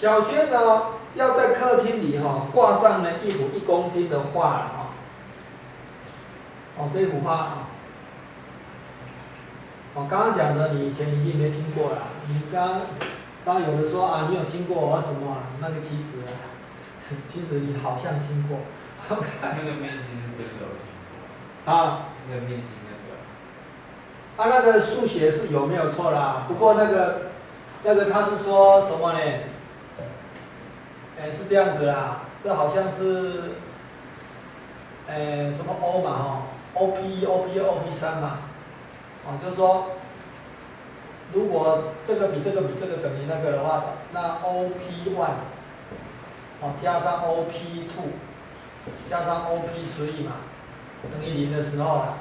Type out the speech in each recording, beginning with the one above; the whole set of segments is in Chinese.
小轩呢要在客厅里挂上呢一幅1公斤的画这一幅画刚刚讲的你以前一定没听过啦。你刚有的说你有听过什么那个其实你好像听过。那个面积是真的有听过。那个面积那个数学是有没有错啦？不过那个他是说什么呢？是这样子啦，这好像是什么 O 嘛OP1、OP2、OP3 嘛，就是说，如果这个比这个等于那个的话，那 OP1 加上 OP2 加上 OP3 嘛，等于0的时候啦，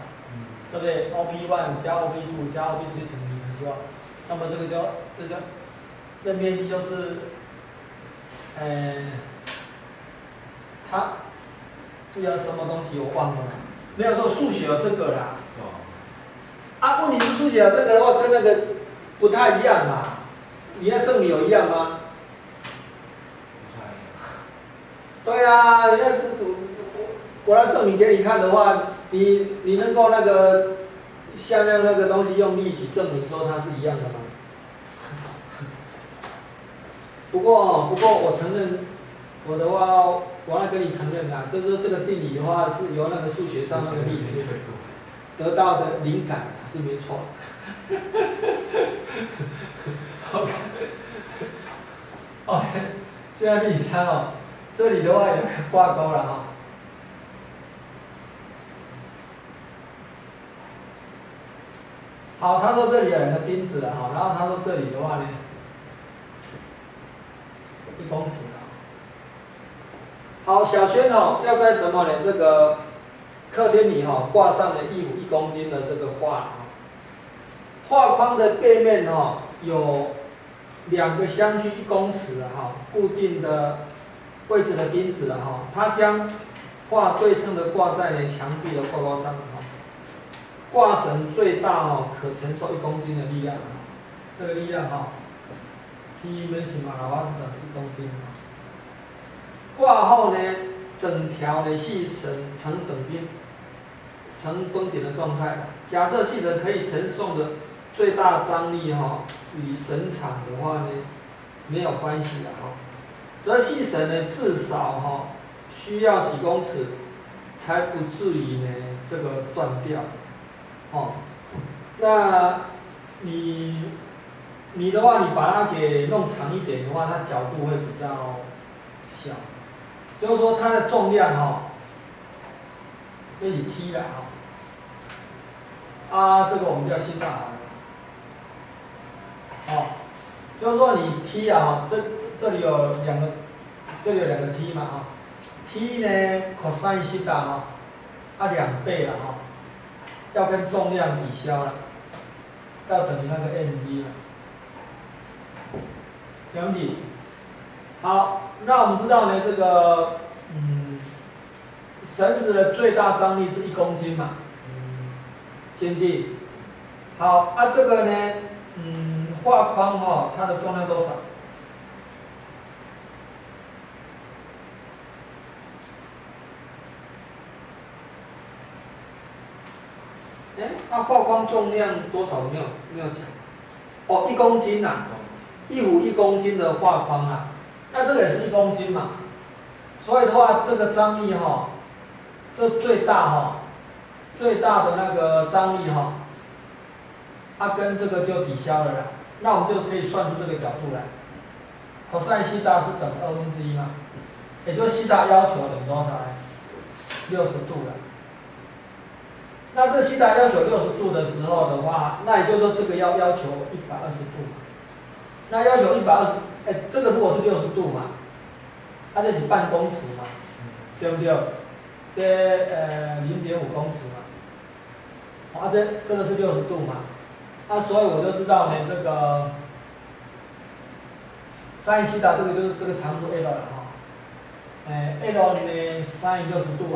对不对 ？OP1 加 OP2 加 OP3 等于0的时候，那么这面积就是它对什么东西我忘了，没有说数学有这个啦。问题是数学有这个的话跟那个不太一样嘛。你要证明有一样吗？对啊，我要证明给你看的话，你能够那个像那个东西用例举证明说它是一样的吗？不过我承认，我的话，我要跟你承认啦，就是这个定理的话是由那个数学上那个例子得到的灵感是没错。OK， 现在例子3这里的话有个挂钩了好，他说这里有2个钉子了然后他说这里的话呢，1公尺好，小轩要在什么呢？这个客厅里挂上了一幅1公斤的这个画画框的背面有2个相距1公尺固定的位置的钉子它将画对称的挂在墙壁的挂钩上挂绳最大可承受1公斤的力量这个力量T 分形马拉瓦是等于1公斤挂后呢，整条细绳呈绷紧的状态。假设细绳可以承受的最大张力与绳长的话呢，没有关系的则细绳呢至少需要几公尺，才不至于呢这个断掉那你的话，你把它给弄长一点的话，它角度会比较小。就是说它的重量这里 T 了这个我们叫西塔好了就是说你 T 这里有2个 T 嘛T 呢 cos 西塔2倍了要跟重量抵消了，要等于那个 mg 了，了解？好，那我们知道呢，这个绳子的最大张力是1公斤嘛，先记。好，这个呢，画框它的重量多少？画框重量多少没有讲？1公斤一幅1公斤的画框那这个也是1公斤嘛，所以的话，这个张力这最大的那个张力它跟这个就抵消了啦，那我们就可以算出这个角度来。cos 西塔是等1/2嘛，也就是西塔要求等于多少呢？60度了。那这西塔要求60度的时候的话，那也就是说这个要求120度。那要求120，这个如果是60度嘛，这是半公尺嘛，对不对？这0.5公尺嘛，这个是60度嘛，所以我就知道呢，这个sin西塔这个就是这个长度 L 了L 呢 sin 60度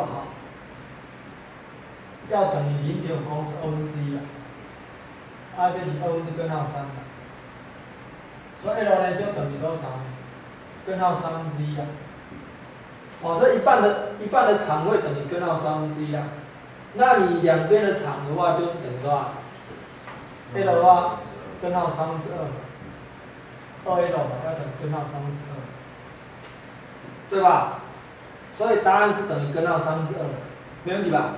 要等于0.5公尺1/2了，这是3/2嘛，所以 L 呢就等于多少呢根号1/3啊。哦，所以一半的长会等于根号1/3啊。那你两边的长的话，就是等于多少 ？L 的话，根号2/3嘛。2L 嘛，要等于根号2/3，对吧？所以答案是等于根号2/3，没问题吧？